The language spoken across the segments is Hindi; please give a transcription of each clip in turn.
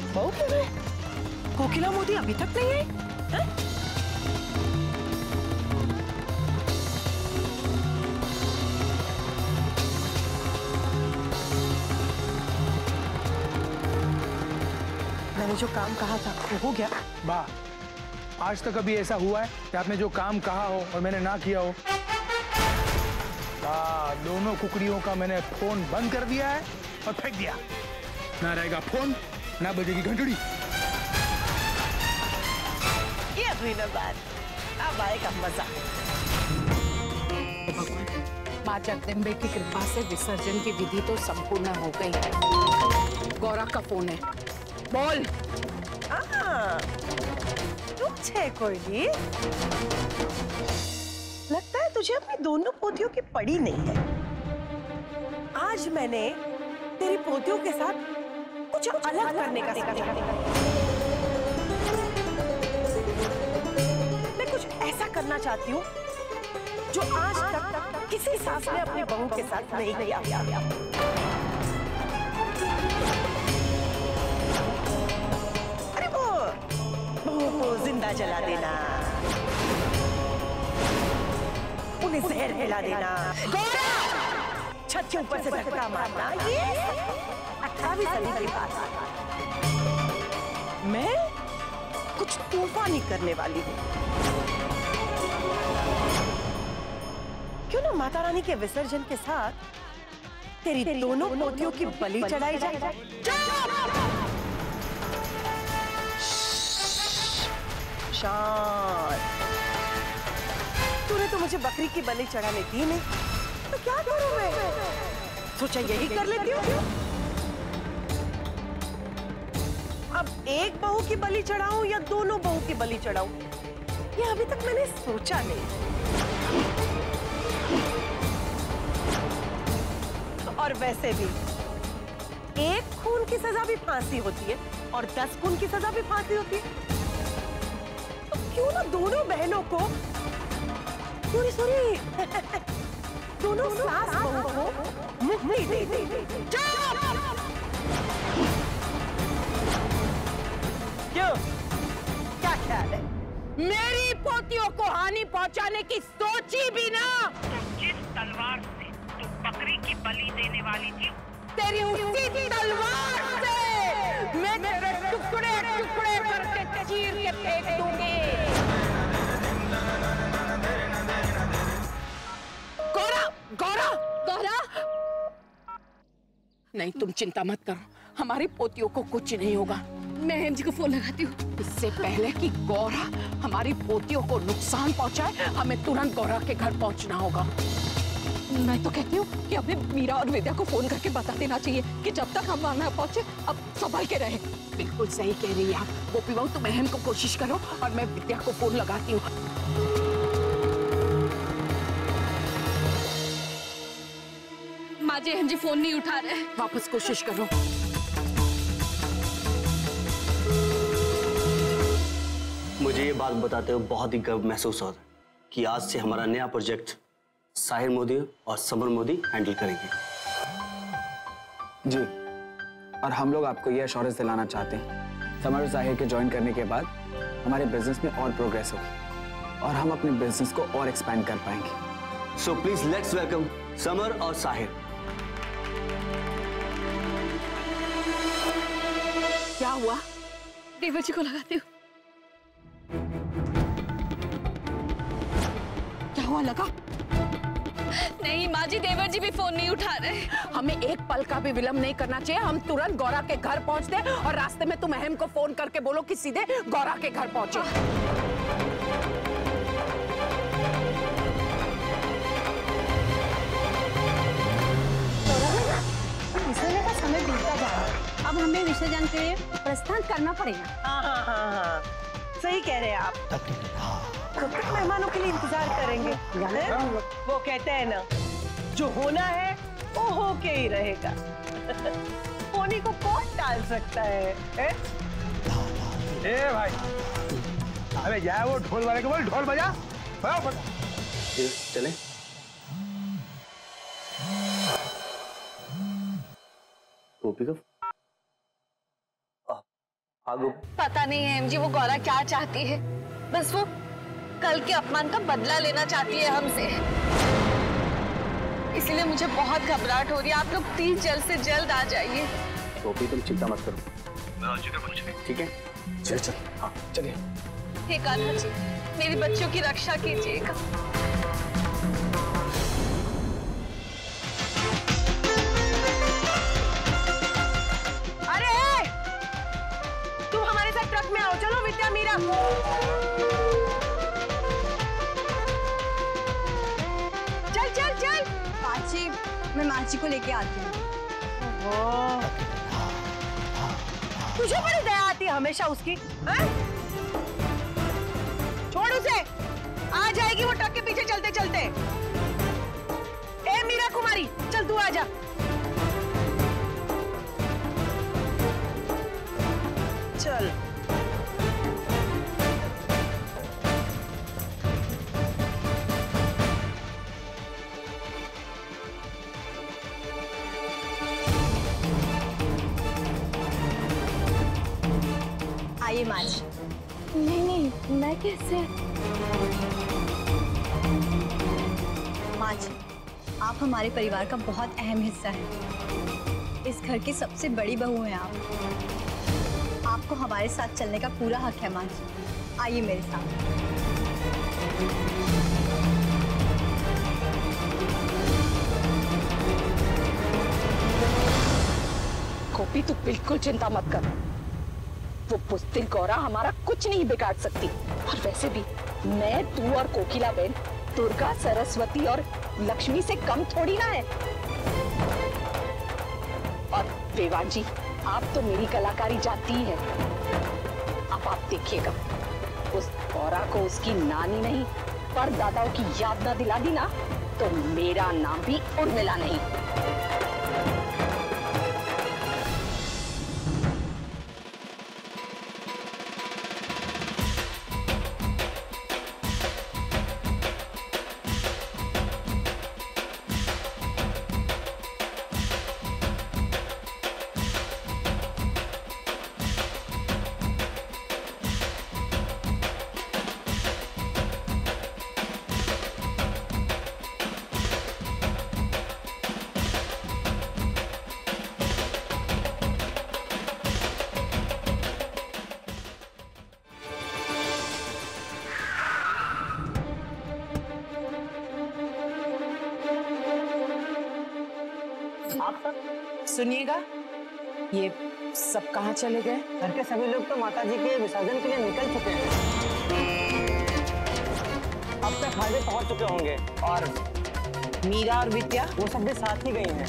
बहू क्यों है? कोकिला मोदी अभी तक नहीं आई? मैंने जो काम कहा था वो हो गया? वाह, आज तक कभी ऐसा हुआ है कि आपने जो काम कहा हो और मैंने ना किया हो? वाह, दोनों कुकड़ियों का मैंने फोन बंद कर दिया है और फेंक दिया। ना रहेगा फोन, ना बजेगी घंटड़ी। ये हुई ना बात, अब आएगा मजा। मां जगदम्बे की कृपा से विसर्जन की विधि तो संपूर्ण हो गई है। गौरा का फोन है, बोल। रुक छे कोई नहीं। लगता है तुझे अपनी दोनों पोतियों की पड़ी नहीं है। आज मैंने तेरी पोतियों के साथ कुछ अलग करने का सोचा। मैं कुछ ऐसा करना चाहती हूँ जो आज तक किसी सास ने अपनी बहू के साथ नहीं किया। अरे वो बहू को जिंदा जला देना, उन्हें जहर पिला देना, छत के ऊपर से धक्का मारना, ये 18वीं सदी की बात है। मैं कुछ तूफानी करने वाली हूँ। क्यों ना माता रानी के विसर्जन के साथ तेरी दोनों पोतियों की बलि चढ़ाई जाए? शांत। तूने तो मुझे बकरी की बलि चढ़ाने दी नहीं, तो क्या करूं मैं? सोचा यही कर लेती हूँ। अब एक बहू की बलि चढ़ाऊं या दोनों बहू की बलि चढ़ाऊं, ये अभी तक मैंने सोचा नहीं। और वैसे भी एक खून की सजा भी फांसी होती है और 10 खून की सजा भी फांसी होती है। तो क्यों ना दोनों बहनों को, सॉरी दोनों सास बहू को मुक्ति दे दे। क्यों, क्या ख्याल है? मेरी पोतियों को हानि पहुंचाने की सोची भी ना। जिस तलवार से तू बकरी की बलि देने वाली थी, तेरी उसी तलवार से मैं तेरे टुकड़े टुकड़े करके चीर के फेंक दूंगी। गौरा, गौरा, गौरा! नहीं, तुम चिंता मत करो, हमारी पोतियों को कुछ नहीं होगा। मैं हेम जी को फोन लगाती हूँ। इससे पहले कि गौरा हमारी पोतियों को नुकसान पहुंचाए, हमें तुरंत गौरा के घर पहुंचना होगा। मैं तो कहती हूँ कि अभी मीरा और विद्या को फोन करके बता देना चाहिए कि जब तक हम वहां ना पहुंचे, अब संभल के रहे। बिल्कुल सही कह रही है आप। गोपी बहू, तुम अहम को कोशिश करो और मैं विद्या को फोन लगाती हूँ। माँ जी, अहम जी फोन नहीं उठा रहे। वापस कोशिश करो। मुझे ये बात बताते हुए बहुत ही गर्व महसूस होता है कि आज से हमारा नया प्रोजेक्ट साहिर मोदी और समर मोदी हैंडल करेंगे। जी, और हम लोग आपको ये एश्योरेंस दिलाना चाहते हैं, समर और साहिर के ज्वाइन करने के बाद हमारे बिजनेस में और प्रोग्रेस होगी और हम अपने बिजनेस को और एक्सपैंड कर पाएंगे। So please let's welcome summer और साहिर। क्या हुआ? देवर जी को लगाती हूँ। क्या हुआ? लगा? नहीं माँ जी, देवर जी भी फोन नहीं उठा रहे। हमें एक पल का भी विलंब नहीं करना चाहिए। हम तुरंत गौरा के घर पहुंचते हैं और रास्ते में तुम अहम को फोन करके बोलो कि सीधे गौरा के घर पहुंचे। विसर्जन का समय बीतता जा रहा है, अब हमें विसर्जन के लिए प्रस्थान करना पड़ेगा। हाँ, सही कह रहे हैं आप। कब तक मेहमानों के लिए इंतजार करेंगे? वो कहते हैं ना, जो होना है वो होके ही रहेगा। होने को कौन टाल सकता है? ए भाई, अरे जाए वो ढोल वाले को बोल, ढोल बजा। चले। गोपी का हाँ गो। पता नहीं है जी वो गौरा क्या चाहती है, बस वो कल के अपमान का बदला लेना चाहती है हमसे। इसलिए मुझे बहुत घबराहट हो रही है। आप लोग प्लीज जल्द से जल्द आ जाइए। गोपी तुम चिंता मत करो, मैं राजू के पूछ रही, ठीक है? चल हाँ चलिए। हे कान्हा जी, मेरी बच्चों की रक्षा कीजिएगा। अरे तुम हमारे साथ ट्रक में आओ, चलो विद्या मीरा। चल चल चल। माची, मैं माची को लेके आती हूँ। तुझे बड़ी दया आती है हमेशा उसकी, हाँ? छोड़ उसे, आ जाएगी वो ट्रक के पीछे चलते चलते। ए मीरा कुमारी, चल तू आ जा। चल आइए माची। नहीं, मैं कैसे? माची, आप हमारे परिवार का बहुत अहम हिस्सा हैं। इस घर की सबसे बड़ी बहू हैं आप। आपको हमारे साथ चलने का पूरा हक है माची। आइए मेरे साथ। गोपी तू बिल्कुल चिंता मत कर, वो बुज़दिल गौरा हमारा कुछ नहीं बिगाड़ सकती। और वैसे भी मैं, तू और कोकिला बहन दुर्गा, सरस्वती और लक्ष्मी से कम थोड़ी ना है। और देवान जी, आप तो मेरी कलाकारी जानती ही है। अब आप देखिएगा, उस गौरा को उसकी नानी नहीं पर दादाओं की याद ना दिला दी ना, तो मेरा नाम भी उर्मिला नहीं। सुनिएगा, ये सब कहाँ चले गए? घर के सभी लोग तो माता जी के विसर्जन के लिए निकल चुके हैं। अब तक हाईवे पहुंच चुके होंगे। और मीरा और विद्या वो सब भी साथ ही गई हैं।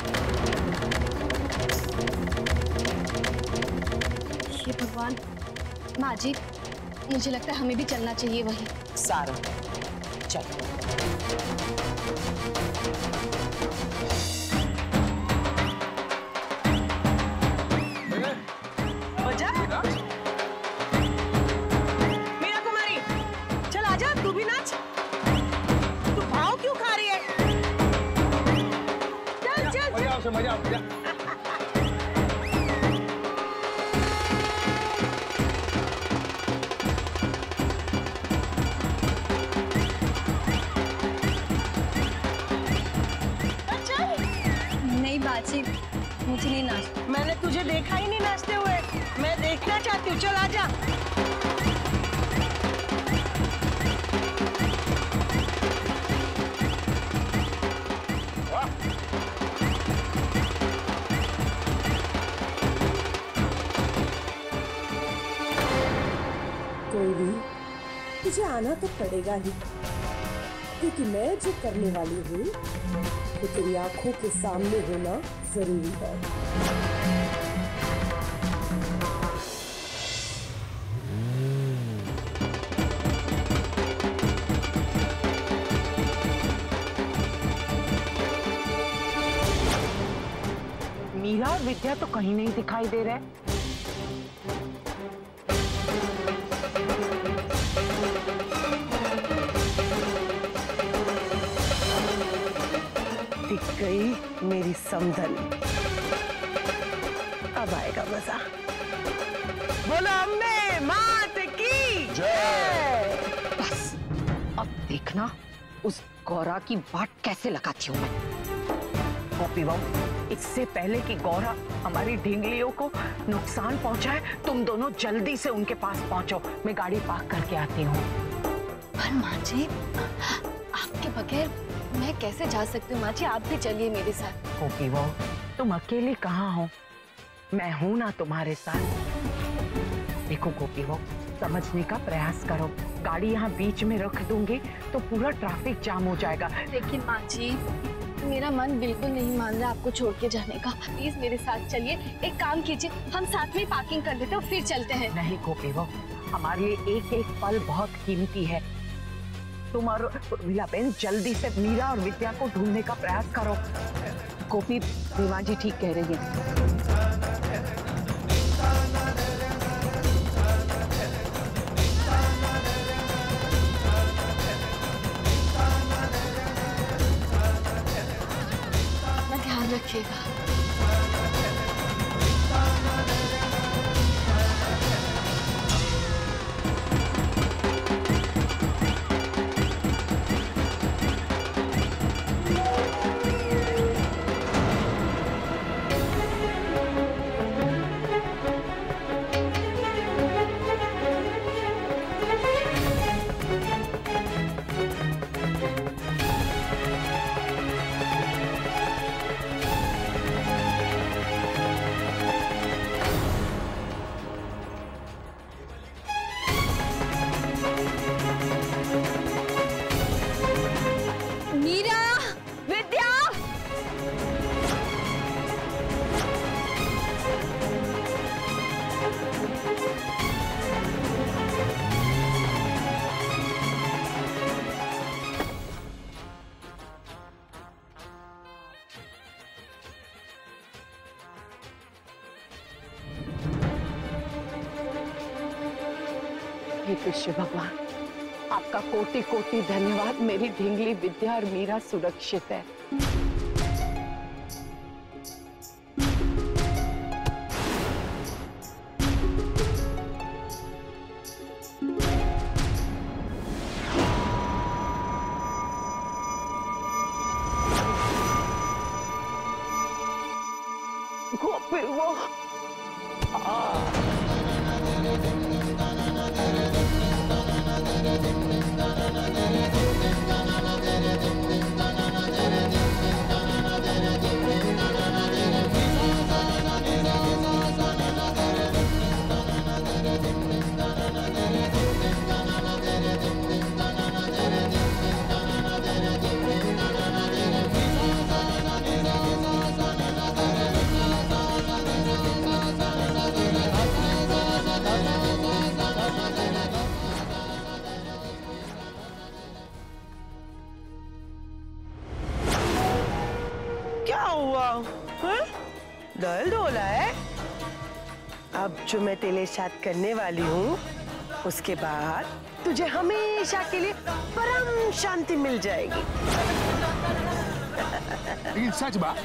हे भगवान। माँ जी, मुझे लगता है हमें भी चलना चाहिए वहीं। सारा चल। मीरा कुमारी, चल आजा, तू भी नाच। तू भाव क्यों खा रही है? चल चल मजा आओ। नहीं बाची, मुझे नहीं नाचना। मैंने तुझे देखा ही नहीं नाचते हुए। मैं देखना चाहती हूँ, चल आजा। कोई भी तुझे आना तो पड़ेगा ही, क्योंकि मैं जो करने वाली हूँ तो तेरी आंखों के सामने होना जरूरी है। मीरा और विद्या तो कहीं नहीं दिखाई दे रहे। दिख गई मेरी समधन। अब आएगा मजा। बोलो अम्बे मात की जय। बस अब देखना उस गौरा की वाट कैसे लगाती हूँ मैं। गोपी बहू, इससे पहले कि गौरा हमारी ढींगलियों को नुकसान पहुंचाए, तुम दोनों जल्दी से उनके पास पहुंचो। मैं गाड़ी पार्क करके आती हूँ। पर माँ जी, आपके बगैर मैं कैसे जा सकती हूँ? माँ जी आप भी चलिए मेरे साथ। गोपी बहू, तुम अकेली कहाँ हो? मैं हूं ना तुम्हारे साथ। देखो गोपी बहू, समझने का प्रयास करो। गाड़ी यहाँ बीच में रख दूंगी तो पूरा ट्रैफिक जाम हो जाएगा। लेकिन माँ जी, मेरा मन बिल्कुल नहीं मान रहा आपको छोड़ के जाने का। प्लीज मेरे साथ चलिए। एक काम कीजिए, हम साथ में पार्किंग कर लेते हैं और फिर चलते हैं। नहीं गोपी बहू, हमारे लिए एक एक पल बहुत कीमती है। तुम और उर्मिला बहन जल्दी से मीरा और विद्या को ढूंढने का प्रयास करो। गोपी, रीमा जी ठीक कह रही है। रखिएगा। हे कृष्ण भगवान, आपका कोटि कोटि धन्यवाद। मेरी ढींगली विद्या और मीरा सुरक्षित है। गोपी वो दर्द हो रहा है? अब जो मैं तेरे साथ करने वाली हूँ, उसके बाद तुझे हमेशा के लिए परम शांति मिल जाएगी। लेकिन सच बात,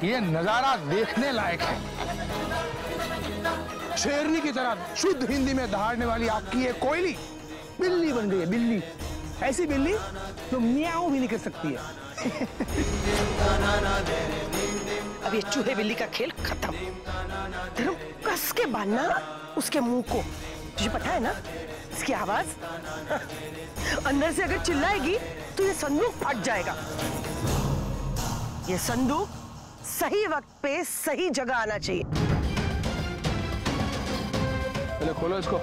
ये नजारा देखने लायक है। शेरनी की तरह शुद्ध हिंदी में दहाड़ने वाली आपकी ये कोयली बिल्ली बन गई है। बिल्ली, ऐसी बिल्ली जो मियाऊ भी नहीं कर सकती है। अब ये चूहे बिल्ली का खेल खत्म। तेरे कस के बांधना उसके मुंह को। तुझे पता है ना इसकी आवाज? अंदर से अगर चिल्लाएगी तो ये संदूक फट जाएगा। ये संदूक सही वक्त पे सही जगह आना चाहिए। पहले खोलो इसको।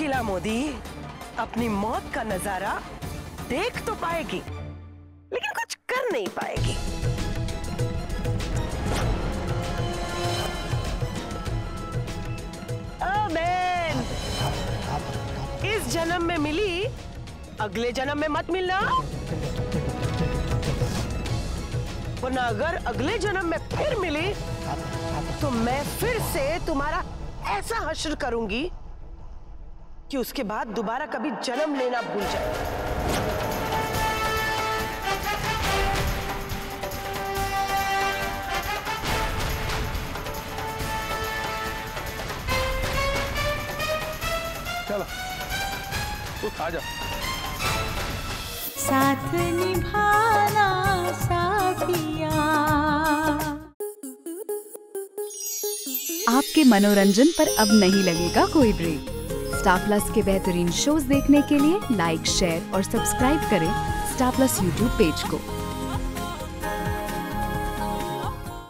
शकीला मोदी अपनी मौत का नजारा देख तो पाएगी लेकिन कुछ कर नहीं पाएगी। बहन, इस जन्म में मिली, अगले जन्म में मत मिलना, वरना अगर अगले जन्म में फिर मिली तो मैं फिर से तुम्हारा ऐसा हश्र करूंगी कि उसके बाद दोबारा कभी जन्म लेना भूल जाए। चलो उठ, आजा। साथ निभाना साथिया। आपके मनोरंजन पर अब नहीं लगेगा कोई ब्रेक। स्टार प्लस के बेहतरीन शोज देखने के लिए लाइक, शेयर और सब्सक्राइब करें स्टार प्लस यूट्यूब पेज को।